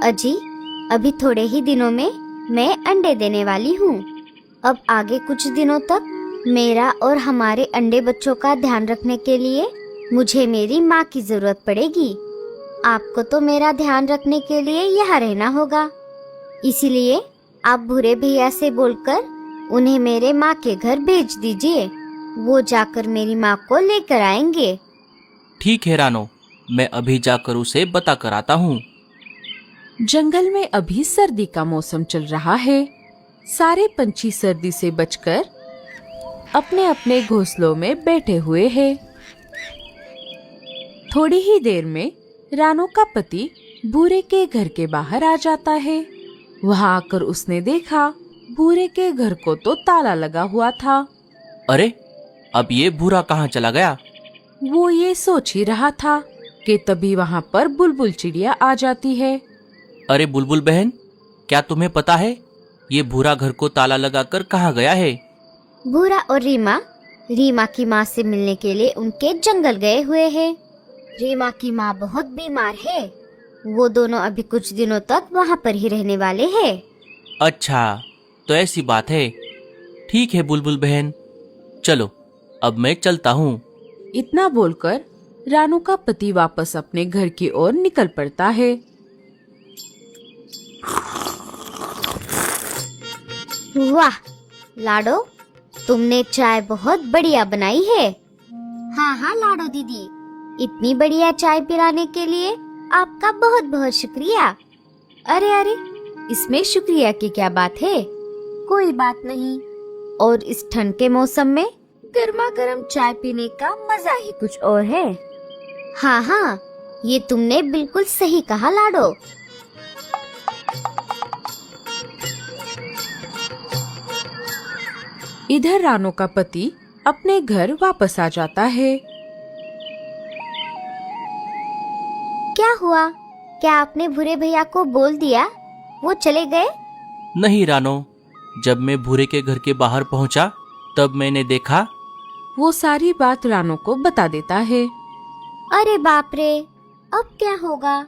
अजी, अभी थोड़े ही दिनों में मैं अंडे देने वाली हूँ। अब आगे कुछ दिनों तक मेरा और हमारे अंडे बच्चों का ध्यान रखने के लिए मुझे मेरी माँ की जरूरत पड़ेगी। आपको तो मेरा ध्यान रखने के लिए यहाँ रहना होगा, इसीलिए आप भूरे भैया से बोलकर उन्हें मेरे माँ के घर भेज दीजिए। वो जाकर मेरी माँ को लेकर आएंगे। ठीक है रानो, मैं अभी जाकर उसे बता कर आता हूँ। जंगल में अभी सर्दी का मौसम चल रहा है। सारे पंछी सर्दी से बचकर अपने अपने घोंसलों में बैठे हुए हैं। थोड़ी ही देर में रानो का पति भूरे के घर के बाहर आ जाता है। वहां आकर उसने देखा भूरे के घर को तो ताला लगा हुआ था। अरे, अब ये भूरा कहाँ चला गया? वो ये सोच ही रहा था कि तभी वहां पर बुलबुल चिड़िया आ जाती है। अरे बुलबुल बहन, क्या तुम्हें पता है ये भूरा घर को ताला लगाकर कहाँ गया है? भूरा और रीमा की माँ से मिलने के लिए उनके जंगल गए हुए हैं। रीमा की माँ बहुत बीमार है। वो दोनों अभी कुछ दिनों तक वहाँ पर ही रहने वाले हैं। अच्छा, तो ऐसी बात है। ठीक है बुलबुल बहन, चलो अब मैं चलता हूँ। इतना बोलकर रानो का पति वापस अपने घर की ओर निकल पड़ता है। वाह लाडो, तुमने चाय बहुत बढ़िया बनाई है। हाँ लाडो दीदी, इतनी बढ़िया चाय पिलाने के लिए आपका बहुत बहुत शुक्रिया। अरे, इसमें शुक्रिया की क्या बात है? कोई बात नहीं। और इस ठंड के मौसम में गर्मा गर्म चाय पीने का मजा ही कुछ और है। हाँ, ये तुमने बिल्कुल सही कहा लाडो। इधर रानो का पति अपने घर वापस आ जाता है। क्या हुआ? क्या आपने भूरे भैया को बोल दिया वो चले गए? नहीं रानो, जब मैं भूरे के घर के बाहर पहुंचा तब मैंने देखा। वो सारी बात रानो को बता देता है। अरे बाप रे, अब क्या होगा?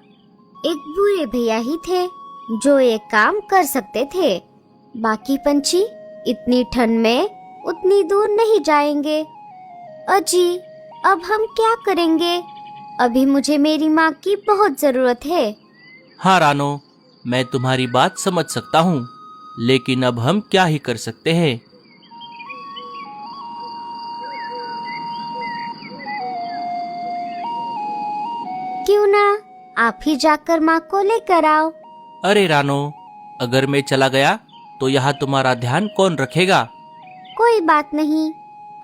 एक भूरे भैया ही थे जो ये काम कर सकते थे। बाकी पंछी इतनी ठंड में उतनी दूर नहीं जाएंगे। अजी, अब हम क्या करेंगे? अभी मुझे मेरी माँ की बहुत जरूरत है। हाँ रानो, मैं तुम्हारी बात समझ सकता हूँ, लेकिन अब हम क्या ही कर सकते हैं। क्यों ना आप ही जाकर माँ को लेकर आओ। अरे रानो, अगर मैं चला गया तो यहाँ तुम्हारा ध्यान कौन रखेगा? कोई बात नहीं,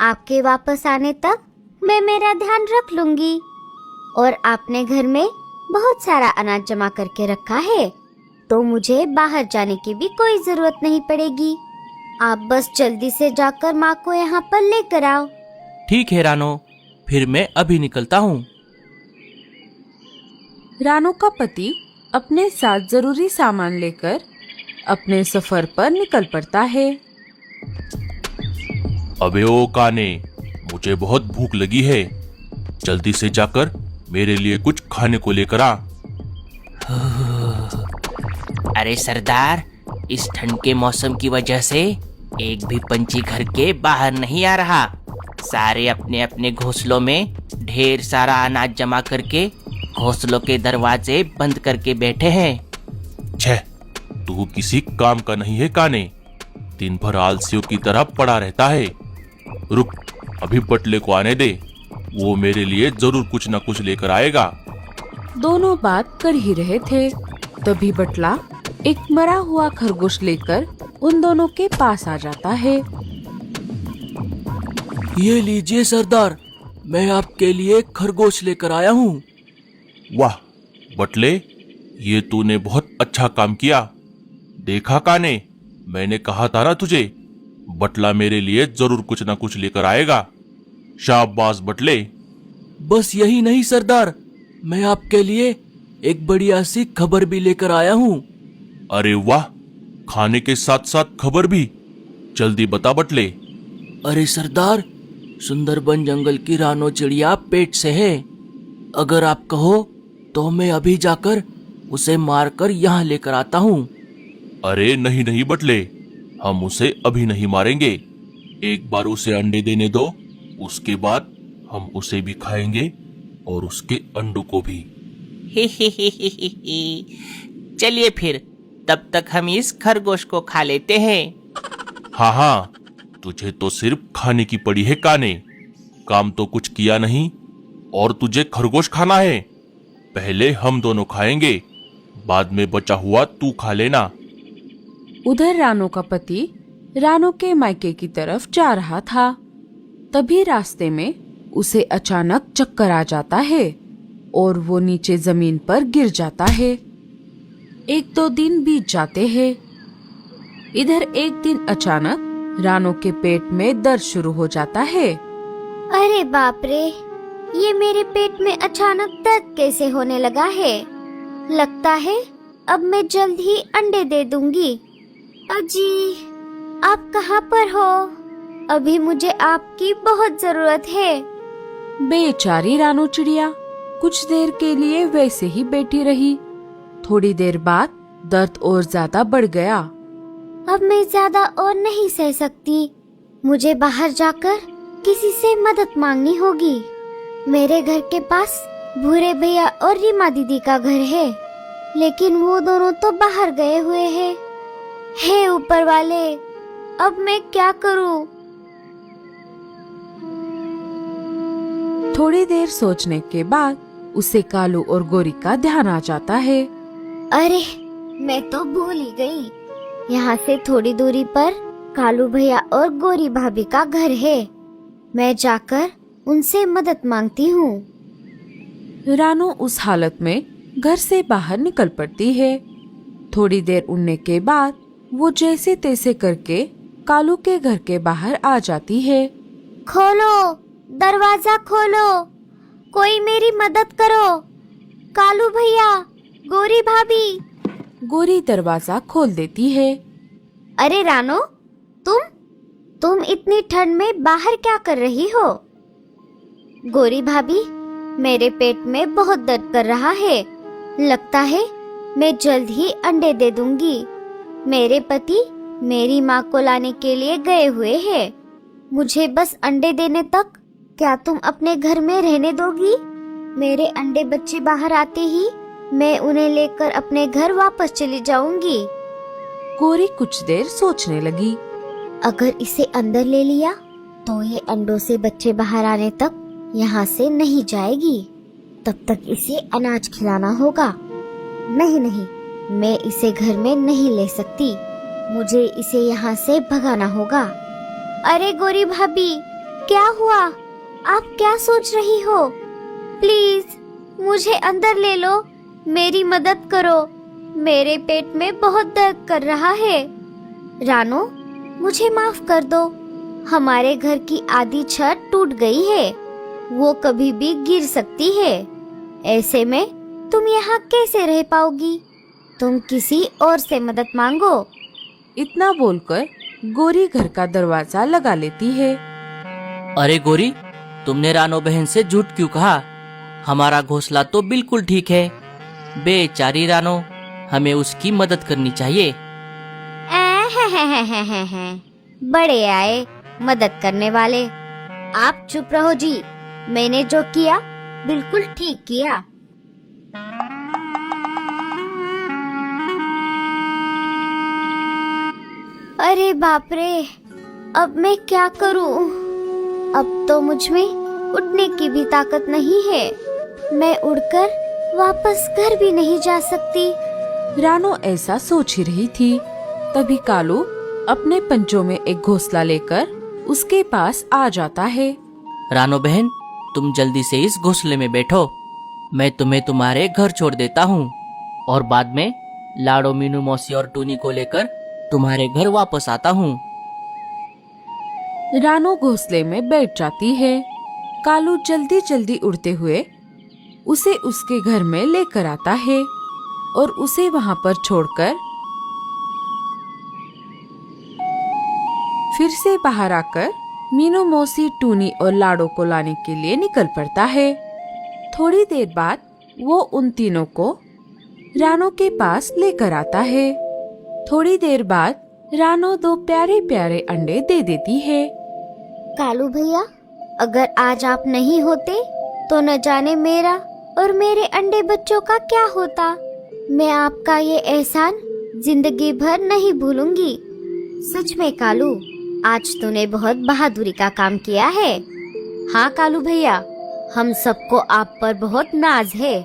आपके वापस आने तक मैं मेरा ध्यान रख लूंगी। और आपने घर में बहुत सारा अनाज जमा करके रखा है, तो मुझे बाहर जाने की भी कोई जरूरत नहीं पड़ेगी। आप बस जल्दी से जाकर माँ को यहाँ पर लेकर आओ। ठीक है रानो, फिर मैं अभी निकलता हूँ। रानो का पति अपने साथ जरूरी सामान लेकर अपने सफर पर निकल पड़ता है। अबे ओ काने, मुझे बहुत भूख लगी है। जल्दी से जाकर मेरे लिए कुछ खाने को लेकर आ। अरे सरदार, इस ठंड के मौसम की वजह से एक भी पंछी घर के बाहर नहीं आ रहा। सारे अपने अपने घोंसलों में ढेर सारा अनाज जमा करके घोंसलों के दरवाजे बंद करके बैठे हैं। छह, तू किसी काम का नहीं है काने, दिन भर आलसियों की तरह पड़ा रहता है। रुक, अभी बटले को आने दे, वो मेरे लिए जरूर कुछ न कुछ लेकर आएगा। दोनों बात कर ही रहे थे, तभी बटला एक मरा हुआ खरगोश लेकर उन दोनों के पास आ जाता है। ये लीजिए सरदार, मैं आपके लिए खरगोश लेकर आया हूँ। वाह बटले, ये तूने बहुत अच्छा काम किया। देखा काने, मैंने कहा था ना तुझे, बटला मेरे लिए जरूर कुछ न कुछ लेकर आएगा। शाबाश बटले। बस यही नहीं सरदार, मैं आपके लिए एक बढ़िया सी खबर भी लेकर आया हूँ। अरे वाह, खाने के साथ साथ खबर भी? जल्दी बता बटले। अरे सरदार, सुंदरबन जंगल की रानो चिड़िया पेट से है। अगर आप कहो तो मैं अभी जाकर उसे मारकर यहाँ लेकर आता हूँ। अरे नहीं नहीं बटले, हम उसे अभी नहीं मारेंगे। एक बार उसे अंडे देने दो, उसके बाद हम उसे भी खाएंगे और उसके अंडों को भी। चलिए फिर, तब तक हम इस खरगोश को खा लेते हैं। हाँ हाँ, तुझे तो सिर्फ खाने की पड़ी है काने, काम तो कुछ किया नहीं और तुझे खरगोश खाना है। पहले हम दोनों खाएंगे, बाद में बचा हुआ तू खा लेना। उधर रानो का पति रानो के मायके की तरफ जा रहा था। तभी रास्ते में उसे अचानक चक्कर आ जाता है और वो नीचे जमीन पर गिर जाता है। 1-2 दिन बीत जाते हैं। इधर एक दिन अचानक रानो के पेट में दर्द शुरू हो जाता है। अरे बाप रे, ये मेरे पेट में अचानक दर्द कैसे होने लगा है? लगता है अब मैं जल्द ही अंडे दे दूंगी। अजी, आप कहाँ पर हो? अभी मुझे आपकी बहुत जरूरत है। बेचारी रानो चिड़िया कुछ देर के लिए वैसे ही बैठी रही। थोड़ी देर बाद दर्द और ज्यादा बढ़ गया। अब मैं ज्यादा और नहीं सह सकती। मुझे बाहर जाकर किसी से मदद मांगनी होगी। मेरे घर के पास भूरे भैया और रीमा दीदी का घर है, लेकिन वो दोनों तो बाहर गए हुए हैं। हे ऊपर वाले, अब मैं क्या करूं? थोड़ी देर सोचने के बाद उसे कालू और गोरी का ध्यान आ जाता है। अरे, मैं तो भूल ही गई। यहाँ से थोड़ी दूरी पर कालू भैया और गोरी भाभी का घर है। मैं जाकर उनसे मदद मांगती हूँ। रानो उस हालत में घर से बाहर निकल पड़ती है। थोड़ी देर उड़ने के बाद वो जैसे तैसे करके कालू के घर के बाहर आ जाती है। खोलो, दरवाजा खोलो, कोई मेरी मदद करो। कालू भैया, गोरी भाभी। गोरी दरवाजा खोल देती है। अरे रानो, तुम इतनी ठंड में बाहर क्या कर रही हो? गोरी भाभी, मेरे पेट में बहुत दर्द कर रहा है। लगता है मैं जल्द ही अंडे दे दूंगी। मेरे पति मेरी माँ को लाने के लिए गए हुए हैं। मुझे बस अंडे देने तक क्या तुम अपने घर में रहने दोगी? मेरे अंडे बच्चे बाहर आते ही मैं उन्हें लेकर अपने घर वापस चली जाऊंगी। गोरी कुछ देर सोचने लगी। अगर इसे अंदर ले लिया तो ये अंडों से बच्चे बाहर आने तक यहाँ से नहीं जाएगी। तब तक इसे अनाज खिलाना होगा। नहीं, मैं इसे घर में नहीं ले सकती। मुझे इसे यहाँ से भगाना होगा। अरे गोरी भाभी, क्या हुआ? आप क्या सोच रही हो? प्लीज मुझे अंदर ले लो, मेरी मदद करो। मेरे पेट में बहुत दर्द कर रहा है। रानो, मुझे माफ कर दो। हमारे घर की आधी छत टूट गई है, वो कभी भी गिर सकती है। ऐसे में तुम यहाँ कैसे रह पाओगी? तुम किसी और से मदद मांगो। इतना बोलकर गोरी घर का दरवाजा लगा लेती है। अरे गोरी, तुमने रानो बहन से झूठ क्यों कहा? हमारा घोंसला तो बिल्कुल ठीक है। बेचारी रानो, हमें उसकी मदद करनी चाहिए। बड़े आए मदद करने वाले। आप चुप रहो जी। मैंने जो किया बिल्कुल ठीक किया। अरे बाप रे, अब मैं क्या करूं? अब तो मुझ में उड़ने की भी ताकत नहीं है। मैं उड़कर वापस घर भी नहीं जा सकती। रानो ऐसा सोच ही रही थी। तभी कालू अपने पंजों में एक घोंसला लेकर उसके पास आ जाता है। रानो बहन, तुम जल्दी से इस घोंसले में बैठो। मैं तुम्हें तुम्हारे घर छोड़ देता हूँ और बाद में लाडो, मीनू मौसी और टूनी को लेकर तुम्हारे घर वापस आता हूँ। रानो घोंसले में बैठ जाती है। कालू जल्दी जल्दी उड़ते हुए उसे उसके घर में लेकर आता है और उसे वहाँ पर छोड़कर फिर से बाहर आकर मीनू मौसी, टूनी और लाडो को लाने के लिए निकल पड़ता है। थोड़ी देर बाद वो उन तीनों को रानो के पास लेकर आता है। थोड़ी देर बाद रानो 2 प्यारे प्यारे अंडे दे देती है। कालू भैया, अगर आज आप नहीं होते तो न जाने मेरा और मेरे अंडे बच्चों का क्या होता। मैं आपका ये एहसान जिंदगी भर नहीं भूलूंगी। सच में कालू, आज तूने बहुत बहादुरी का काम किया है। हाँ कालू भैया, हम सबको आप पर बहुत नाज है।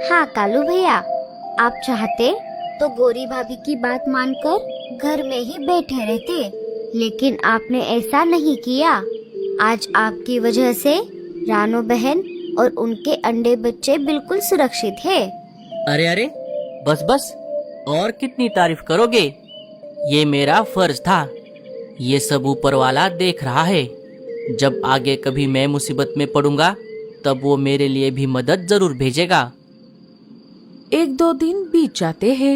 हाँ कालू भैया, आप चाहते तो गौरी भाभी की बात मानकर घर में ही बैठे रहते, लेकिन आपने ऐसा नहीं किया। आज आपकी वजह से रानो बहन और उनके अंडे बच्चे बिल्कुल सुरक्षित है। अरे अरे, बस बस, और कितनी तारीफ करोगे? ये मेरा फर्ज था। ये सब ऊपर वाला देख रहा है। जब आगे कभी मैं मुसीबत में पड़ूंगा तब वो मेरे लिए भी मदद जरूर भेजेगा। 1-2 दिन बीत जाते हैं।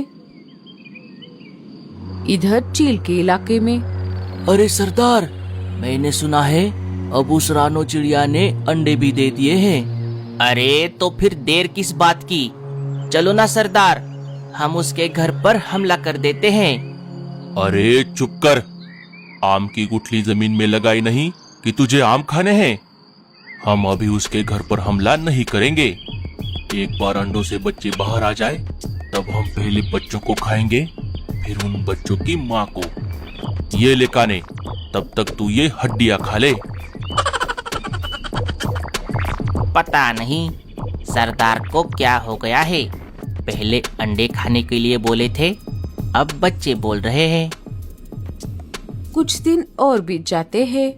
इधर चील के इलाके में अरे सरदार, मैंने सुना है अब उस रानो चिड़िया ने अंडे भी दे दिए हैं। अरे तो फिर देर किस बात की? चलो ना सरदार, हम उसके घर पर हमला कर देते हैं। अरे चुप कर। आम की गुठली जमीन में लगाई नहीं कि तुझे आम खाने हैं। हम अभी उसके घर पर हमला नहीं करेंगे। एक बार अंडों से बच्चे बाहर आ जाए तब हम पहले बच्चों को खाएंगे, फिर उन बच्चों की माँ को। ये ले काने, तब तक तू ये हड्डियां खा ले। पता नहीं सरदार को क्या हो गया है। पहले अंडे खाने के लिए बोले थे, अब बच्चे बोल रहे हैं। कुछ दिन और बीत जाते हैं।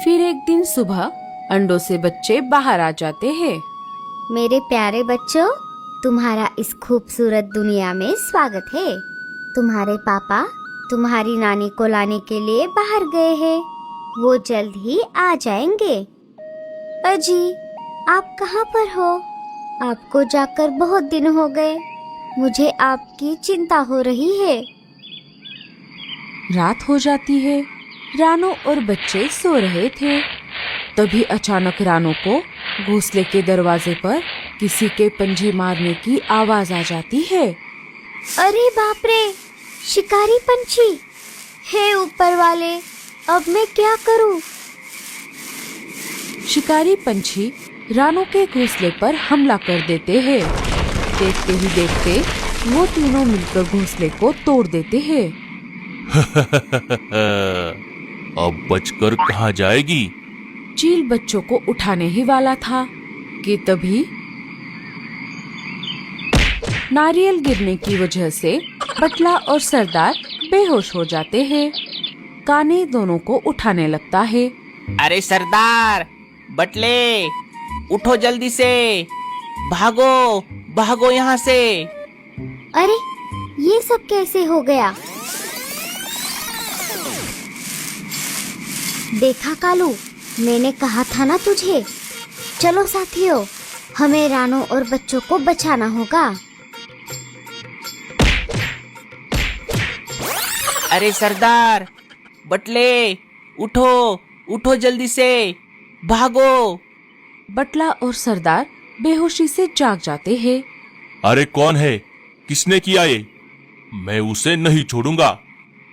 फिर एक दिन सुबह अंडों से बच्चे बाहर आ जाते हैं। मेरे प्यारे बच्चों, तुम्हारा इस खूबसूरत दुनिया में स्वागत है। तुम्हारे पापा तुम्हारी नानी को लाने के लिए बाहर गए हैं। वो जल्द ही आ जाएंगे। अजी, आप कहाँ पर हो? आपको जाकर बहुत दिन हो गए। मुझे आपकी चिंता हो रही है। रात हो जाती है। रानो और बच्चे सो रहे थे। तभी अचानक रानो को घोंसले के दरवाजे पर किसी के पंजे मारने की आवाज आ जाती है। अरे बाप रे, शिकारी पंछी! हे ऊपर वाले, अब मैं क्या करूं? शिकारी पंछी रानो के घोंसले पर हमला कर देते हैं। देखते ही देखते वो तीनों मिलकर घोंसले को तोड़ देते हैं। अब बचकर कहाँ जाएगी? चील बच्चों को उठाने ही वाला था कि तभी नारियल गिरने की वजह से बटला और सरदार बेहोश हो जाते हैं। काने दोनों को उठाने लगता है। अरे सरदार, बटले, उठो जल्दी से, भागो भागो यहाँ से। अरे ये सब कैसे हो गया? देखा कालू, मैंने कहा था ना तुझे। चलो साथियों, हमें रानो और बच्चों को बचाना होगा। अरे सरदार, बटले, उठो उठो जल्दी से, भागो। बटला और सरदार बेहोशी से जाग जाते हैं। अरे कौन है? किसने किया ये? मैं उसे नहीं छोड़ूंगा।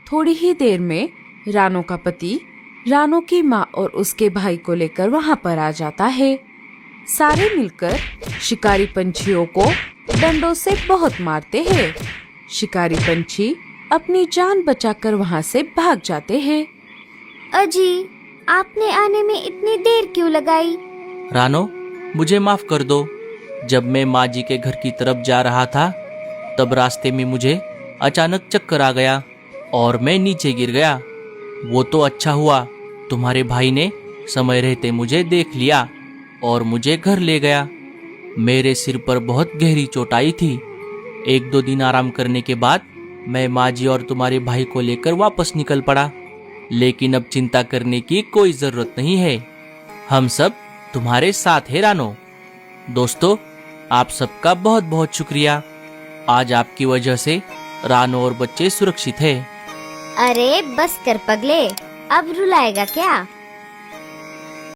थोड़ी ही देर में रानो का पति रानो की माँ और उसके भाई को लेकर वहाँ पर आ जाता है। सारे मिलकर शिकारी पंछियों को डंडों से बहुत मारते हैं। शिकारी पंछी अपनी जान बचाकर वहाँ से भाग जाते हैं। अजी, आपने आने में इतनी देर क्यों लगाई? रानो, मुझे माफ कर दो। जब मैं माँ जी के घर की तरफ जा रहा था तब रास्ते में मुझे अचानक चक्कर आ गया और मैं नीचे गिर गया। वो तो अच्छा हुआ तुम्हारे भाई ने समय रहते मुझे देख लिया और मुझे घर ले गया। मेरे सिर पर बहुत गहरी चोट आई थी। 1-2 दिन आराम करने के बाद मैं माँ जी और तुम्हारे भाई को लेकर वापस निकल पड़ा। लेकिन अब चिंता करने की कोई जरूरत नहीं है। हम सब तुम्हारे साथ है रानो। दोस्तों, आप सबका बहुत बहुत शुक्रिया। आज आपकी वजह से रानो और बच्चे सुरक्षित हैं। अरे बस कर पगले, अब रुलाएगा क्या?